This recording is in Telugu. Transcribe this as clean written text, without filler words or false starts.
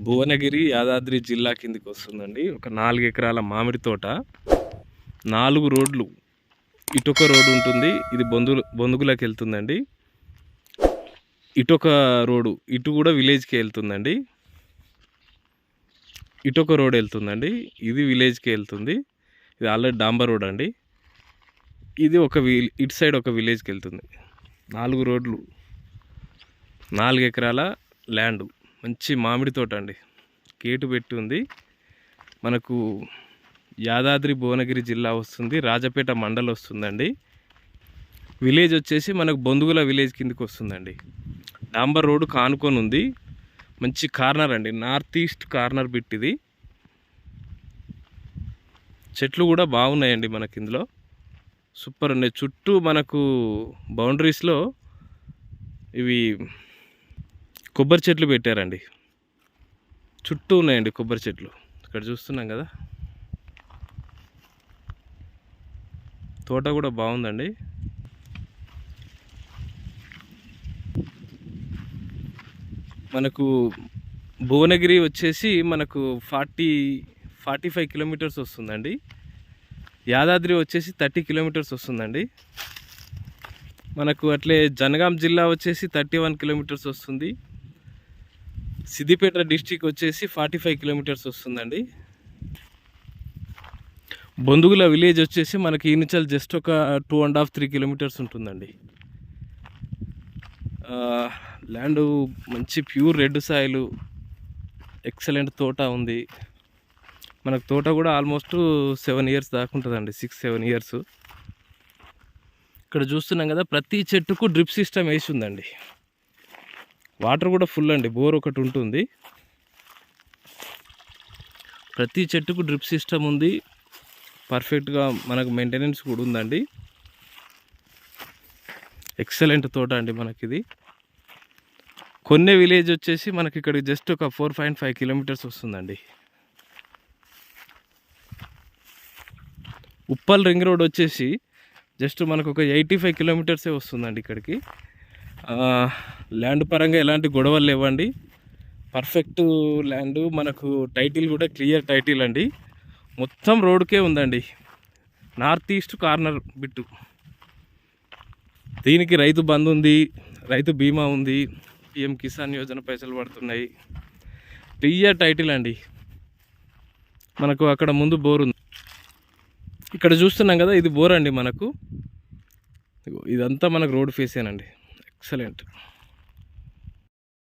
భువనగిరి యాదాద్రి జిల్లా కిందికి వస్తుందండి. ఒక 4 ఎకరాల మామిడి తోట, 4 రోడ్లు. ఇటొక రోడ్డు ఉంటుంది, ఇది బొందుగులకి వెళ్తుందండి. ఇటొక రోడ్డు, ఇటు కూడా విలేజ్కి వెళ్తుందండి. ఇటొక రోడ్ వెళ్తుందండి, ఇది విలేజ్కి వెళ్తుంది. ఇది ఆల్రెడీ డాంబర్ రోడ్ అండి. ఇది ఇటు సైడ్ ఒక విలేజ్కి వెళ్తుంది. 4 రోడ్లు, 4 ఎకరాల ల్యాండ్, మంచి మామిడి తోట అండి. గేటు పెట్టి ఉంది. మనకు యాదాద్రి భువనగిరి జిల్లా వస్తుంది, రాజపేట మండలం వస్తుందండి. విలేజ్ వచ్చేసి మనకు బొందుగుల విలేజ్ కిందకి వస్తుందండి. డాంబర్ రోడ్డు కానుకొని ఉంది. మంచి కార్నర్ అండి, నార్త్ ఈస్ట్ కార్నర్ బిట్ ఇది. చెట్లు కూడా బాగున్నాయండి మనకి ఇందులో, సూపర్ ఉన్నాయి. చుట్టూ మనకు బౌండరీస్లో ఇవి కొబ్బరి చెట్లు పెట్టారండి. చుట్టూ ఉన్నాయండి కొబ్బరి చెట్లు, ఇక్కడ చూస్తున్నాం కదా. తోట కూడా బాగుందండి. మనకు భువనగిరి వచ్చేసి మనకు 45 కిలోమీటర్స్ వస్తుందండి. యాదాద్రి వచ్చేసి 30 కిలోమీటర్స్ వస్తుందండి. మనకు అట్లే జనగాం జిల్లా వచ్చేసి 31 కిలోమీటర్స్ వస్తుంది. సిద్దిపేట డిస్టిక్ వచ్చేసి 45 కిలోమీటర్స్ వస్తుందండి. బొందుగుల విలేజ్ వచ్చేసి మనకి ఈ నుంచి జస్ట్ ఒక 2.5-3 కిలోమీటర్స్ ఉంటుందండి. ల్యాండ్ మంచి ప్యూర్ రెడ్ సాయిల్, ఎక్సలెంట్ తోట ఉంది. మనకు తోట కూడా ఆల్మోస్ట్ 7 ఇయర్స్ దాకా ఉంటుందండి, 6-7 ఇయర్స్. ఇక్కడ చూస్తున్నాం కదా, ప్రతి చెట్టుకు డ్రిప్ సిస్టమ్ వేసి ఉందండి. వాటర్ కూడా ఫుల్ అండి, బోర్ ఒకటి ఉంటుంది. ప్రతి చెట్టుకు డ్రిప్ సిస్టమ్ ఉంది, పర్ఫెక్ట్గా మనకు మెయింటెనెన్స్ కూడా ఉందండి. ఎక్సలెంట్ తోట అండి మనకిది. కొన్నే విలేజ్ వచ్చేసి మనకి ఇక్కడ జస్ట్ ఒక 4.5 కిలోమీటర్స్ వస్తుందండి. ఉప్పల్ రింగ్ రోడ్ వచ్చేసి జస్ట్ మనకు ఒక 85 కిలోమీటర్సే వస్తుందండి ఇక్కడికి. ల్యాండ్ పరంగా ఎలాంటి గొడవలు లేవండి, పర్ఫెక్ట్ ల్యాండ్. మనకు టైటిల్ కూడా క్లియర్ టైటిల్ అండి, మొత్తం రోడ్కే ఉందండి. North east corner bit. దీనికి రైతు బంధు ఉంది, రైతు బీమా ఉంది, పిఎం కిసాన్ యోజన పైసలు పడుతున్నాయి. క్లియర్ టైటిల్ అండి. మనకు అక్కడ ముందు బోర్ ఉంది, ఇక్కడ చూస్తున్నాం కదా, ఇది బోర్ అండి. మనకు ఇదంతా మనకు రోడ్ ఫేసేనండి. ఎక్సలెంట్.